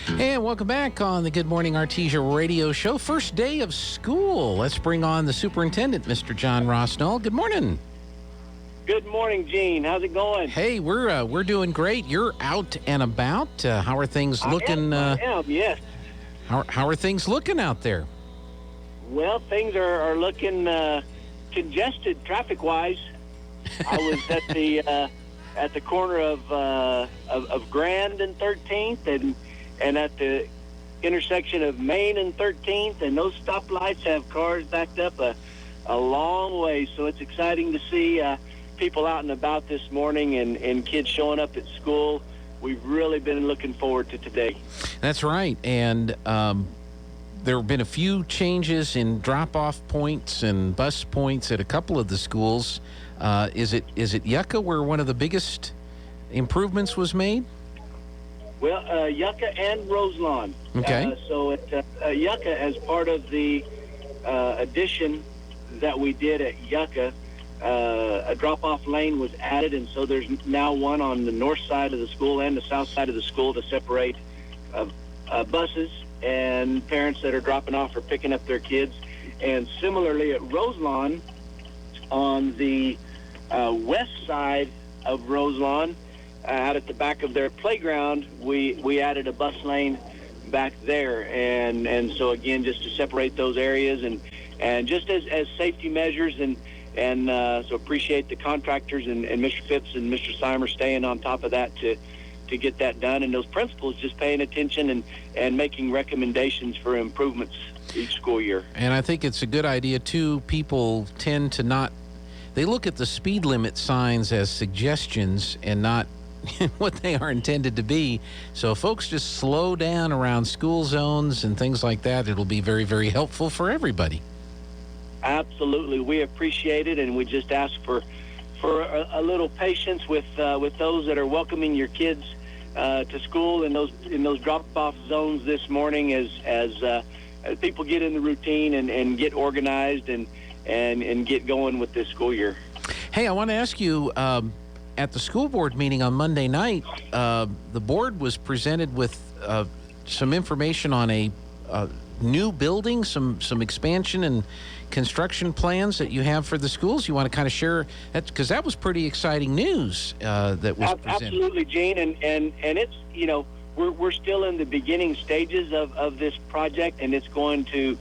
And welcome back on the Good Morning Artesia radio show. First day of school. Let's bring on the superintendent, Mr. John Ross Null. Good morning. Good morning, Gene. How's it going? Hey, we're doing great. You're out and about. How are things looking? I am, yes. How are things looking out there? Well, things are looking congested traffic-wise. I was at the corner of Grand and 13th, and at the intersection of Main and 13th, and those stoplights have cars backed up a long way. So it's exciting to see people out and about this morning and kids showing up at school. We've really been looking forward to today. That's right. And there have been a few changes in drop-off points and bus points at a couple of the schools. Is it Yucca where one of the biggest improvements was made? Well, Yucca and Roselawn. Okay. So at Yucca, as part of the addition that we did at Yucca, a drop-off lane was added, and so there's now one on the north side of the school and the south side of the school to separate buses and parents that are dropping off or picking up their kids. And similarly at Roselawn, on the west side of Roselawn, out at the back of their playground, we added a bus lane back there, and so again, just to separate those areas and just as safety measures, and so appreciate the contractors and Mr. Phipps and Mr. Simer staying on top of that to get that done, and those principals just paying attention and making recommendations for improvements each school year. And I think it's a good idea too. People tend to they look at the speed limit signs as suggestions and not what they are intended to be. So folks just slow down around school zones and things like that. It'll be very, very helpful for everybody. Absolutely. We appreciate it, and we just ask for a little patience with those that are welcoming your kids to school in those drop-off zones this morning as people get in the routine and get organized and get going with this school year. Hey, I want to ask you, at the school board meeting on Monday night, the board was presented with some information on a new building, some expansion and construction plans that you have for the schools. You want to kind of share that, because that was pretty exciting news that was presented. Absolutely, Gene, and it's, we're still in the beginning stages of this project, and it's going to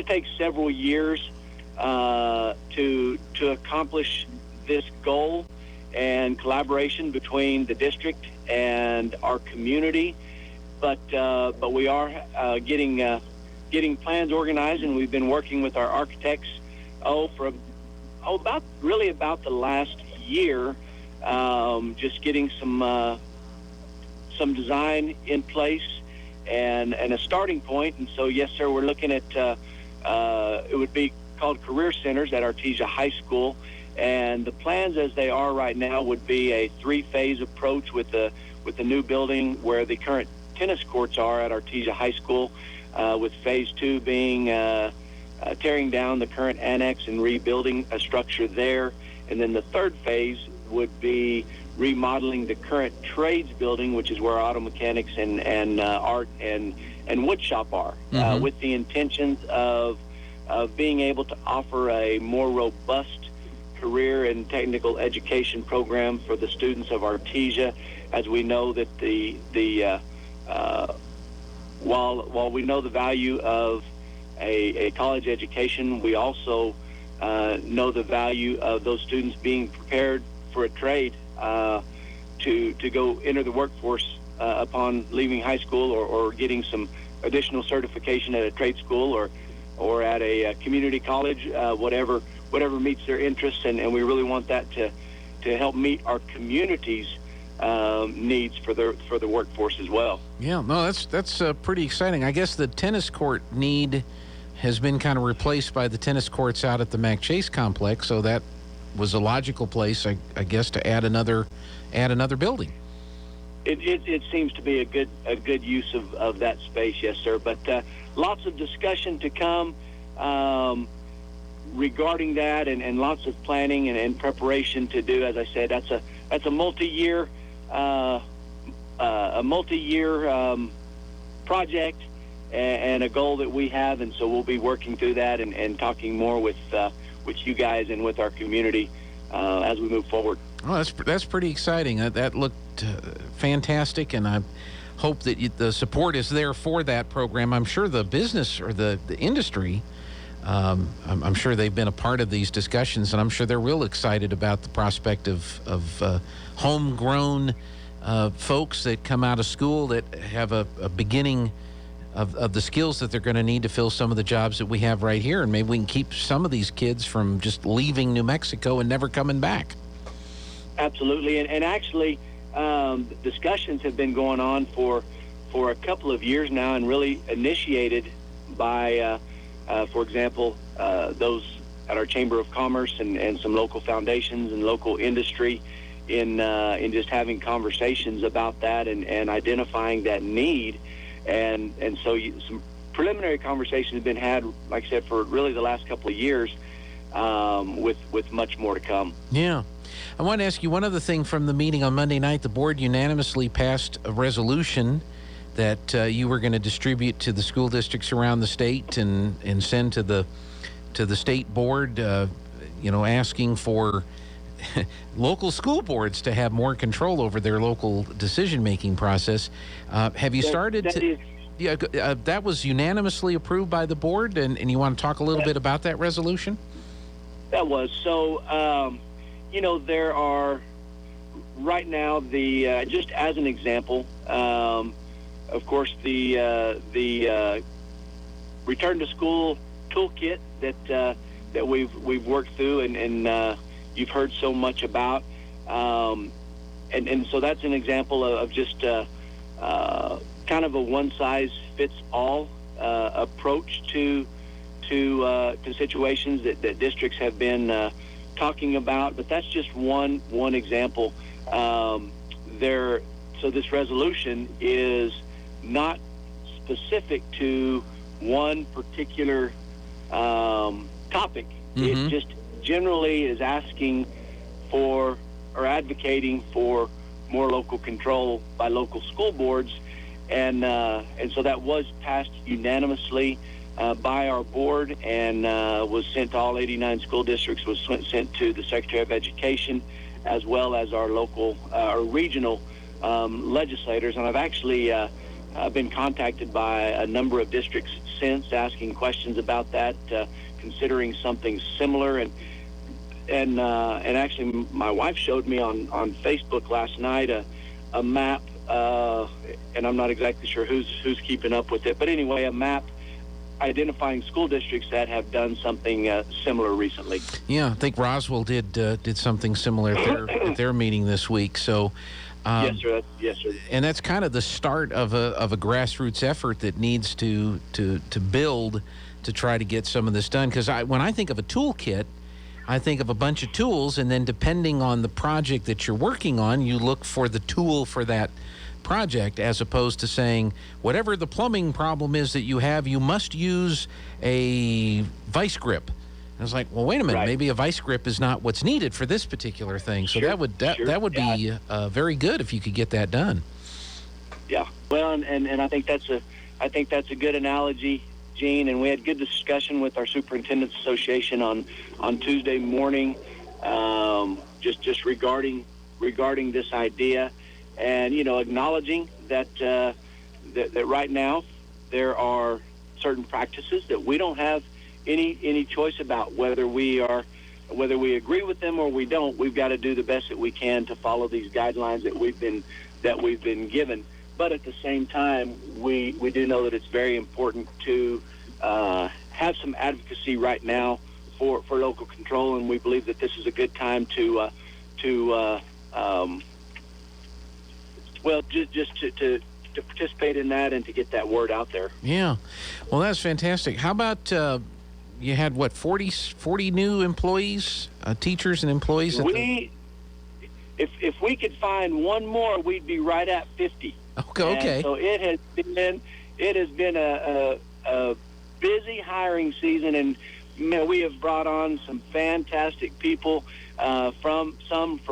take several years to accomplish this goal, and collaboration between the district and our community. But we are getting plans organized, and we've been working with our architects about the last year, just getting some design in place and a starting point. And so, yes, sir, we're looking at it would be called Career Centers at Artesia High School. And the plans as they are right now would be a 3-phase approach with the new building where the current tennis courts are at Artesia High School, with phase 2 being tearing down the current annex and rebuilding a structure there. And then the third phase would be remodeling the current trades building, which is where auto mechanics and art and wood shop are, with the intentions of being able to offer a more robust career and technical education program for the students of Artesia, as we know that while we know the value of a college education, we also know the value of those students being prepared for a trade to go enter the workforce upon leaving high school, or getting some additional certification at a trade school or at a community college, whatever meets their interests, and we really want that to help meet our community's needs for the workforce as well. Yeah, no, that's pretty exciting. I guess the tennis court need has been kind of replaced by the tennis courts out at the Mac Chase complex, so that was a logical place, I guess, to add another building. It seems to be a good use of that space, yes, sir. But lots of discussion to come regarding that, and lots of planning and preparation to do. As I said, that's a multi-year a multi-year project and a goal that we have, and so we'll be working through that and talking more with you guys and with our community as we move forward. Oh, that's pretty exciting. That looked fantastic, and I hope that the support is there for that program. I'm sure the business or the industry, I'm sure they've been a part of these discussions, and I'm sure they're real excited about the prospect of homegrown folks that come out of school that have a beginning of the skills that they're going to need to fill some of the jobs that we have right here. And maybe we can keep some of these kids from just leaving New Mexico and never coming back. Absolutely. And actually, discussions have been going on for a couple of years now, and really initiated by, for example, those at our Chamber of Commerce and some local foundations and local industry in just having conversations about that and identifying that need. And so some preliminary conversations have been had, like I said, for really the last couple of years, with much more to come. Yeah. I want to ask you one other thing from the meeting on Monday night. The board unanimously passed a resolution that you were going to distribute to the school districts around the state and send to the state board, asking for local school boards to have more control over their local decision-making process. Have you started to... Yeah, that was unanimously approved by the board, and you want to talk a little bit about that resolution? That was. So, there are, right now, just as an example, of course, the return to school toolkit that we've worked through and you've heard so much about, and so that's an example of just kind of a one-size-fits-all approach to situations that districts have been talking about. But that's just one example. So this resolution is not specific to one particular topic. Mm-hmm. It just generally is asking for or advocating for more local control by local school boards, and so that was passed unanimously by our board and was sent to all 89 school districts, was sent to the Secretary of Education as well as our local or regional legislators. And I've actually been contacted by a number of districts since, asking questions about that, considering something similar. And actually, my wife showed me on Facebook last night a map, and I'm not exactly sure who's keeping up with it, but anyway, a map identifying school districts that have done something similar recently. Yeah, I think Roswell did something similar at their meeting this week. So. Yes, sir. Yes, sir. And that's kind of the start of a grassroots effort that needs to build to try to get some of this done. Because when I think of a toolkit, I think of a bunch of tools, and then depending on the project that you're working on, you look for the tool for that project, as opposed to saying, whatever the plumbing problem is that you have, you must use a vice grip. I was like, well, wait a minute, right. Maybe a vice grip is not what's needed for this particular thing. So sure, that would be very good if you could get that done. Yeah. Well, and I think that's a good analogy, Gene. And we had good discussion with our Superintendents Association on Tuesday morning, just regarding this idea, and acknowledging that that right now there are certain practices that we don't have any choice about, whether we agree with them or we don't. We've got to do the best that we can to follow these guidelines that we've been given. But at the same time, we do know that it's very important to have some advocacy right now for local control, and we believe that this is a good time to participate in that and to get that word out there. Yeah. Well, that's fantastic. How about you had, 40 new employees, teachers and employees? If we could find one more, we'd be right at 50. Okay. And so it has been a busy hiring season, and we have brought on some fantastic people from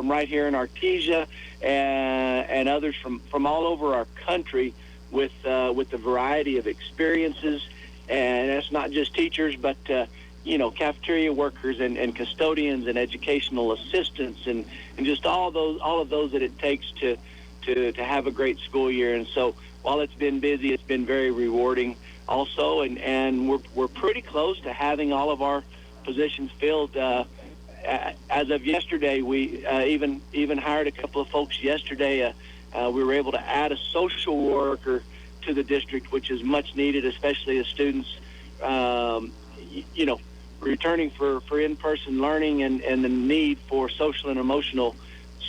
right here in Artesia, and others from all over our country with a variety of experiences. And that's not just teachers, but cafeteria workers and custodians and educational assistants and just all of those that it takes to have a great school year. And so while it's been busy, it's been very rewarding also, and we're pretty close to having all of our positions filled. As of yesterday, we even hired a couple of folks yesterday. We were able to add a social worker to the district, which is much needed, especially as students, returning for in-person learning and the need for social and emotional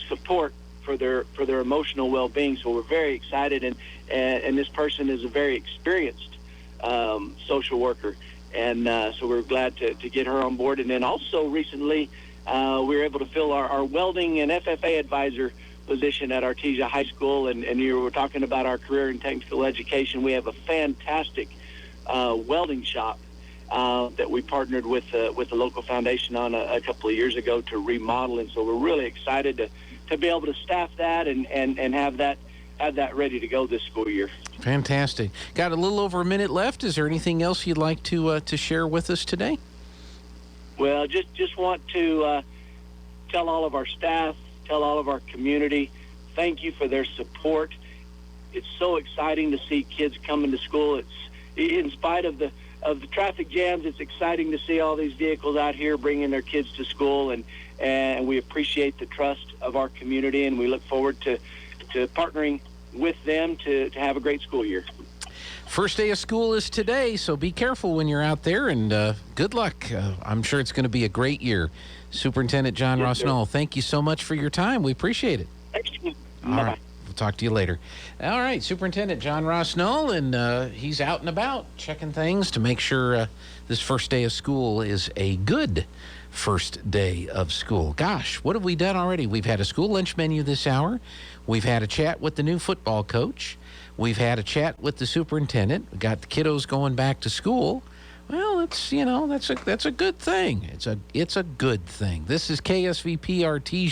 support for their emotional well-being. So we're very excited, and this person is a very experienced social worker, and so we're glad to get her on board. And then also recently, we were able to fill our welding and FFA advisor position at Artesia High School, and you were talking about our career and technical education. We have a fantastic welding shop that we partnered with the local foundation on a couple of years ago to remodel, and so we're really excited to be able to staff that and have that ready to go this school year. Fantastic. Got a little over a minute left. Is there anything else you'd like to share with us today? Well, just want to tell all of our staff, tell all of our community, thank you for their support. It's so exciting to see kids coming to school. It's in spite of the traffic jams. It's exciting to see all these vehicles out here bringing their kids to school, and we appreciate the trust of our community, and we look forward to partnering with them to have a great school year. First day of school is today, so be careful when you're out there, and good luck. I'm sure it's going to be a great year. Superintendent John Ross Null, thank you so much for your time. We appreciate it. Thanks. All right. We'll talk to you later. All right, Superintendent John Ross Null, and he's out and about checking things to make sure this first day of school is a good first day of school. Gosh, what have we done already? We've had a school lunch menu this hour. We've had a chat with the new football coach. We've had a chat with the superintendent. We got the kiddos going back to school. Well, that's a good thing. It's a good thing. This is KSVP Artesia.